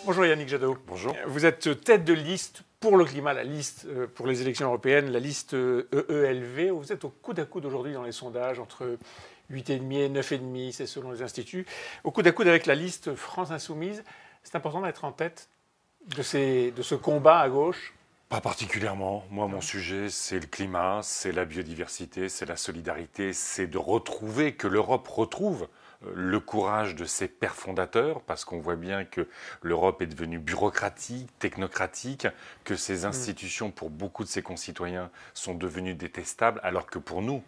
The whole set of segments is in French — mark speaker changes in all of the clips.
Speaker 1: Bonjour Yannick Jadot.
Speaker 2: Bonjour.
Speaker 1: Vous êtes tête de liste pour le climat, la liste pour les élections européennes, la liste EELV. Vous êtes au coude à coude aujourd'hui dans les sondages, entre 8,5 et 9,5, c'est selon les instituts. Au coude à coude avec la liste France Insoumise. C'est important d'être en tête de ce combat à gauche?
Speaker 2: Pas particulièrement. Moi, mon sujet, c'est le climat, c'est la biodiversité, c'est la solidarité, c'est de retrouver, que l'Europe retrouve le courage de ses pères fondateurs, parce qu'on voit bien que l'Europe est devenue bureaucratique, technocratique, que ses institutions, pour beaucoup de ses concitoyens, sont devenues détestables, alors que pour nous,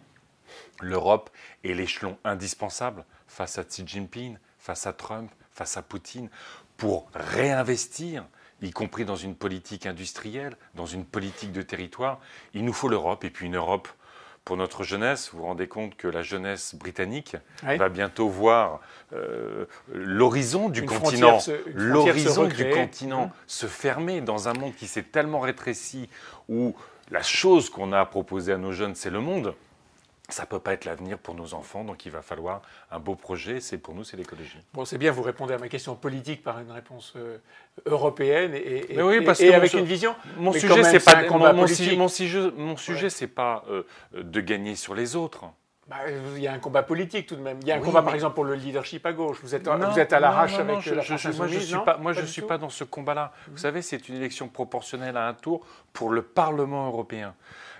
Speaker 2: l'Europe est l'échelon indispensable face à Xi Jinping, face à Trump, face à Poutine, pour réinvestir, y compris dans une politique industrielle, dans une politique de territoire. Il nous faut l'Europe, et puis une Europe pour notre jeunesse. Vous vous rendez compte que la jeunesse britannique va bientôt voir l'horizon du continent, se fermer dans un monde qui s'est tellement rétréci, où la chose qu'on a proposée à nos jeunes, c'est le monde. Ça ne peut pas être l'avenir pour nos enfants, donc il va falloir un beau projet. Pour nous, c'est l'écologie.
Speaker 1: Bon, c'est bien, vous répondez à ma question politique par une réponse européenne et avec une vision.
Speaker 2: Mon sujet, c'est pas c'est pas de gagner sur les autres.
Speaker 1: Bah, il y a un combat politique tout de même. Il y a un combat, par exemple, pour le leadership à gauche. Vous êtes à l'arrache avec la France Insoumise.
Speaker 2: Moi, je ne suis pas dans ce combat-là. Vous savez, c'est une élection proportionnelle à un tour pour le Parlement européen.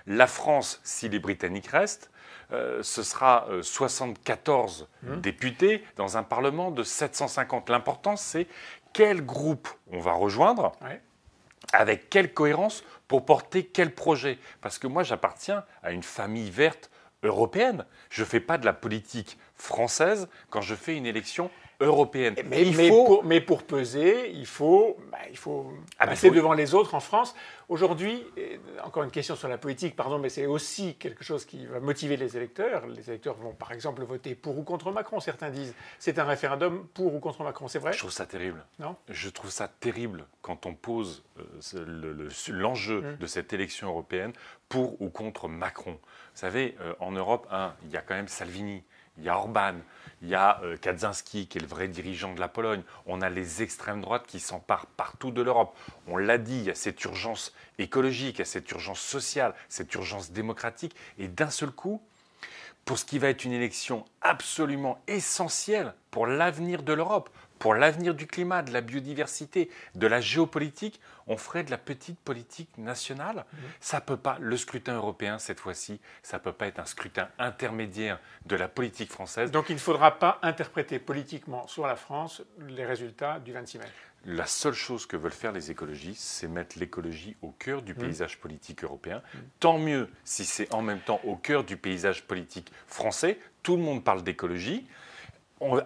Speaker 2: La France, si les Britanniques restent, ce sera 74 députés dans un Parlement de 750. L'important, c'est quel groupe on va rejoindre, avec quelle cohérence, pour porter quel projet. Parce que moi, j'appartiens à une famille verte européenne. Je ne fais pas de la politique française quand je fais une élection européenne.
Speaker 1: Mais pour peser, il faut passer devant les autres en France. Aujourd'hui, encore une question sur la politique, pardon, mais c'est aussi quelque chose qui va motiver les électeurs. Les électeurs vont par exemple voter pour ou contre Macron. Certains disent c'est un référendum pour ou contre Macron. C'est vrai?
Speaker 2: Je trouve ça terrible.
Speaker 1: Non?
Speaker 2: Je trouve ça terrible quand on pose l'enjeu de cette élection européenne pour ou contre Macron. Vous savez, en Europe, il y a quand même Salvini. Il y a Orban, il y a Kaczynski qui est le vrai dirigeant de la Pologne. On a les extrêmes droites qui s'emparent partout de l'Europe. On l'a dit, il y a cette urgence écologique, il y a cette urgence sociale, cette urgence démocratique. Et d'un seul coup, pour ce qui va être une élection absolument essentielle pour l'avenir de l'Europe, pour l'avenir du climat, de la biodiversité, de la géopolitique, on ferait de la petite politique nationale. Ça peut pas, le scrutin européen, cette fois-ci, ça ne peut pas être un scrutin intermédiaire de la politique française.
Speaker 1: Donc il ne faudra pas interpréter politiquement sur la France les résultats du 26 mai.
Speaker 2: La seule chose que veulent faire les écologistes, c'est mettre l'écologie au cœur du paysage politique européen. Tant mieux si c'est en même temps au cœur du paysage politique français. Tout le monde parle d'écologie.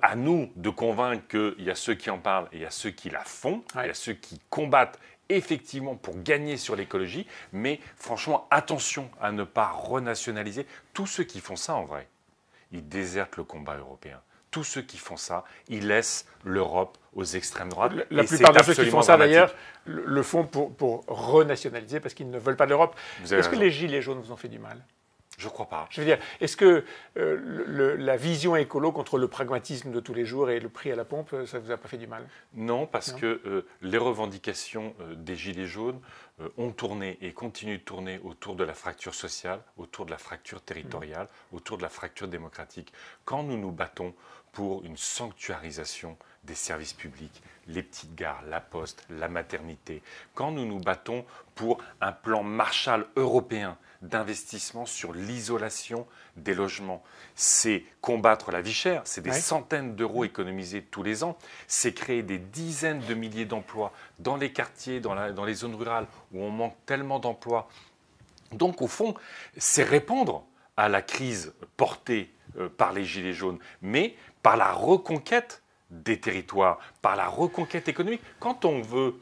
Speaker 2: À nous de convaincre qu'il y a ceux qui en parlent et il y a ceux qui la font, il y a ceux qui combattent effectivement pour gagner sur l'écologie, mais franchement, attention à ne pas renationaliser. Tous ceux qui font ça, en vrai, ils désertent le combat européen. Tous ceux qui font ça, ils laissent l'Europe aux extrêmes droites.
Speaker 1: La plupart de ceux qui font ça, d'ailleurs, le font pour renationaliser parce qu'ils ne veulent pas de l'Europe. Est-ce que les gilets jaunes vous ont fait du mal ?
Speaker 2: Je ne crois pas.
Speaker 1: Je veux dire, est-ce que la vision écolo contre le pragmatisme de tous les jours et le prix à la pompe, ça ne vous a pas fait du mal?
Speaker 2: Non, parce que les revendications des Gilets jaunes ont tourné et continuent de tourner autour de la fracture sociale, autour de la fracture territoriale, autour de la fracture démocratique. Quand nous nous battons pour une sanctuarisation des services publics, les petites gares, la poste, la maternité, quand nous nous battons pour un plan Marshall européen d'investissement sur l'isolation des logements, c'est combattre la vie chère, c'est des centaines d'euros économisés tous les ans, c'est créer des dizaines de milliers d'emplois dans les quartiers, dans les zones rurales où on manque tellement d'emplois. Donc au fond, c'est répondre à la crise portée par les Gilets jaunes, mais par la reconquête des territoires, par la reconquête économique. Quand on veut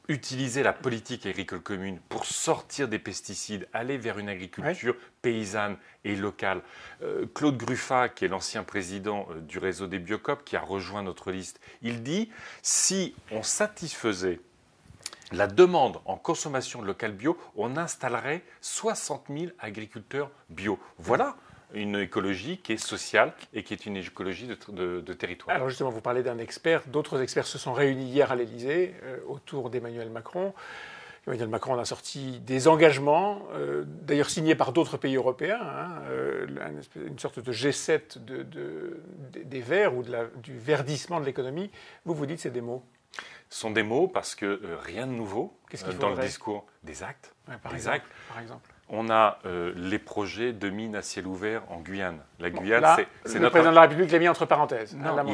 Speaker 2: utiliser la politique agricole commune pour sortir des pesticides, aller vers une agriculture paysanne et locale. Claude Gruffat, qui est l'ancien président du réseau des Biocoop, qui a rejoint notre liste, il dit « Si on satisfaisait la demande en consommation de local bio, on installerait 60 000 agriculteurs bio. » Voilà une écologie qui est sociale et qui est une écologie de territoire.
Speaker 1: Alors justement, vous parlez d'un expert. D'autres experts se sont réunis hier à l'Élysée autour d'Emmanuel Macron. Emmanuel Macron a sorti des engagements, d'ailleurs signés par d'autres pays européens, une sorte de G7 des Verts ou du verdissement de l'économie. Vous dites c'est des mots.
Speaker 2: Ce sont des mots parce que rien de nouveau dans le discours. Des actes.
Speaker 1: Ouais, par exemple.
Speaker 2: On a les projets de mines à ciel ouvert en Guyane. La Guyane,
Speaker 1: c'est le président de la République l'a mis entre parenthèses.
Speaker 2: Non,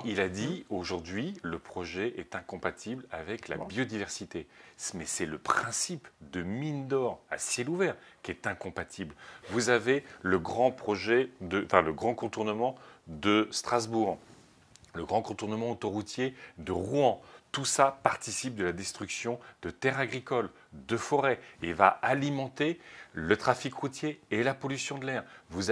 Speaker 2: il a dit aujourd'hui, le projet est incompatible avec la biodiversité. Mais c'est le principe de mine d'or à ciel ouvert qui est incompatible. Vous avez le grand le grand contournement de Strasbourg, le grand contournement autoroutier de Rouen. Tout ça participe de la destruction de terres agricoles, de forêts, et va alimenter le trafic routier et la pollution de l'air. Vous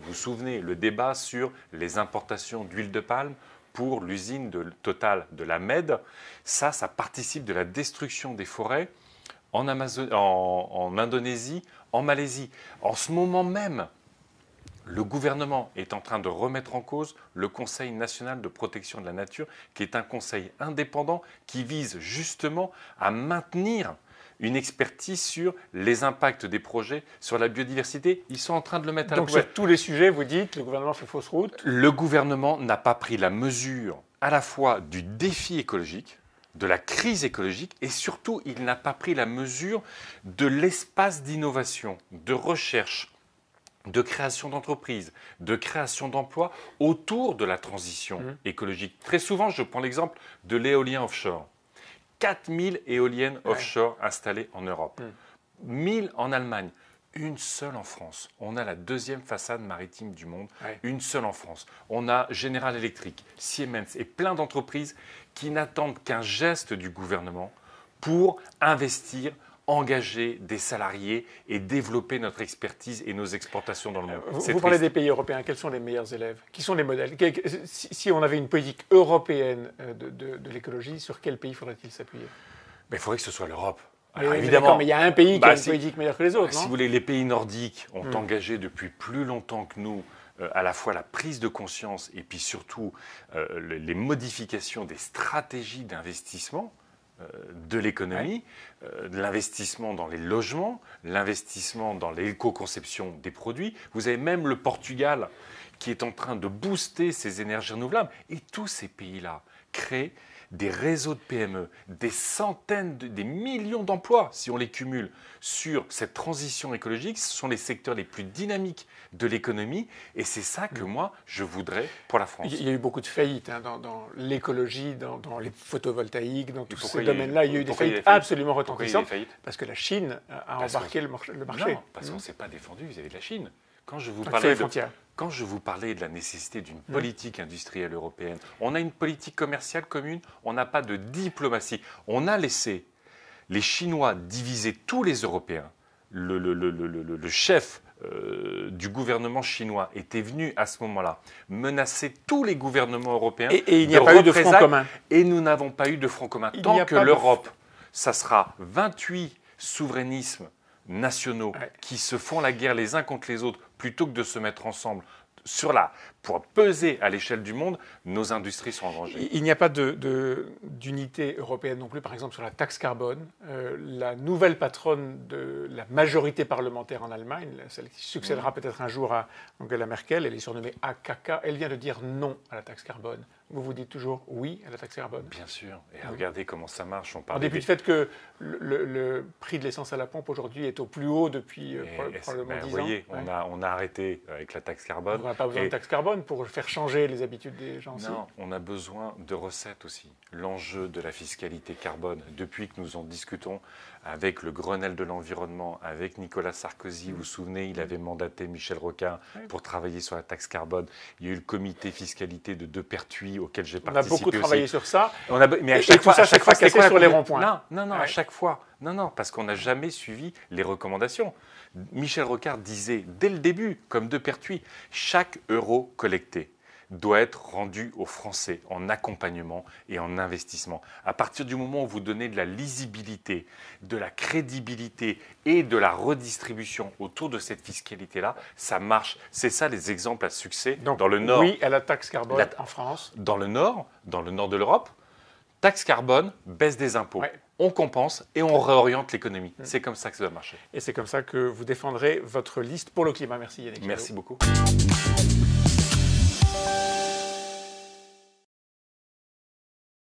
Speaker 2: vous souvenez, le débat sur les importations d'huile de palme pour l'usine Total de la Med. Ça participe de la destruction des forêts en Indonésie, en Malaisie. En ce moment même, le gouvernement est en train de remettre en cause le Conseil national de protection de la nature, qui est un conseil indépendant qui vise justement à maintenir une expertise sur les impacts des projets sur la biodiversité. Ils sont en train de le mettre à la poubelle.
Speaker 1: Donc sur tous les sujets, vous dites, le gouvernement fait fausse route.
Speaker 2: Le gouvernement n'a pas pris la mesure à la fois du défi écologique, de la crise écologique, et surtout, il n'a pas pris la mesure de l'espace d'innovation, de recherche, de création d'entreprises, de création d'emplois autour de la transition écologique. Très souvent, je prends l'exemple de l'éolien offshore. 4000 éoliennes offshore installées en Europe, 1000 en Allemagne, une seule en France. On a la deuxième façade maritime du monde, une seule en France. On a General Electric, Siemens et plein d'entreprises qui n'attendent qu'un geste du gouvernement pour investir, engager des salariés et développer notre expertise et nos exportations dans le monde.
Speaker 1: Vous parlez des pays européens. Quels sont les meilleurs élèves? Qui sont les modèles? Si on avait une politique européenne de l'écologie, sur quel pays faudrait-il s'appuyer?
Speaker 2: Il faudrait que ce soit l'Europe.
Speaker 1: Évidemment, mais il y a un pays qui a une politique meilleure que les autres, non?
Speaker 2: Si vous voulez, les pays nordiques ont engagé depuis plus longtemps que nous à la fois la prise de conscience et puis surtout les modifications des stratégies d'investissement de l'économie, l'investissement dans les logements, l'investissement dans l'éco-conception des produits. Vous avez même le Portugal qui est en train de booster ses énergies renouvelables. Et tous ces pays-là créent des réseaux de PME, des centaines, des millions d'emplois, si on les cumule, sur cette transition écologique. Ce sont les secteurs les plus dynamiques de l'économie et c'est ça que moi, je voudrais pour la France.
Speaker 1: Il y a eu beaucoup de faillites dans l'écologie, dans les photovoltaïques, dans tous ces domaines-là. Il y a eu des faillites absolument retentissantes parce que la Chine a embarqué le marché.
Speaker 2: Non, parce qu'on ne s'est pas défendu vis-à-vis de la Chine. Quand je vous parlais de la nécessité d'une politique industrielle européenne, on a une politique commerciale commune, on n'a pas de diplomatie. On a laissé les Chinois diviser tous les Européens. Le chef du gouvernement chinois était venu à ce moment-là menacer tous les gouvernements européens.
Speaker 1: Et il n'y a pas eu de front commun.
Speaker 2: Et nous n'avons pas eu de front commun. Tant que l'Europe, ça sera 28 souverainismes nationaux qui se font la guerre les uns contre les autres plutôt que de se mettre ensemble pour peser à l'échelle du monde, nos industries sont en danger.
Speaker 1: Il n'y a pas d'unité européenne non plus, par exemple sur la taxe carbone. La nouvelle patronne de la majorité parlementaire en Allemagne, celle qui succédera peut-être un jour à Angela Merkel, elle est surnommée AKK, elle vient de dire non à la taxe carbone. Vous dites toujours oui à la taxe carbone?
Speaker 2: Bien sûr. Et regardez comment ça marche.
Speaker 1: En dépit du fait que le prix de l'essence à la pompe aujourd'hui est au plus haut depuis probablement 10 ans. Vous voyez,
Speaker 2: on a arrêté avec la taxe carbone.
Speaker 1: On n'a pas besoin de taxe carbone pour faire changer les habitudes des gens.
Speaker 2: Non, on a besoin de recettes aussi. L'enjeu de la fiscalité carbone, depuis que nous en discutons avec le Grenelle de l'environnement, avec Nicolas Sarkozy, vous vous souvenez, il avait mandaté Michel Rocard pour travailler sur la taxe carbone. Il y a eu le comité fiscalité de Depertuis auquel j'ai participé aussi.
Speaker 1: On a beaucoup travaillé sur ça.
Speaker 2: Mais à chaque fois,
Speaker 1: cassé sur les ronds-points.
Speaker 2: Non, à chaque fois. Non, parce qu'on n'a jamais suivi les recommandations. Michel Rocard disait dès le début, comme Depertuis, chaque euro collecté doit être rendue aux Français en accompagnement et en investissement. À partir du moment où vous donnez de la lisibilité, de la crédibilité et de la redistribution autour de cette fiscalité-là, ça marche. C'est ça les exemples à succès.
Speaker 1: Donc,
Speaker 2: dans le Nord.
Speaker 1: Oui à la taxe carbone en France.
Speaker 2: Dans le Nord de l'Europe, taxe carbone, baisse des impôts.
Speaker 1: Ouais.
Speaker 2: On compense et on réoriente l'économie. C'est comme ça que ça doit marcher.
Speaker 1: Et c'est comme ça que vous défendrez votre liste pour le climat. Merci Yannick.
Speaker 2: Merci beaucoup.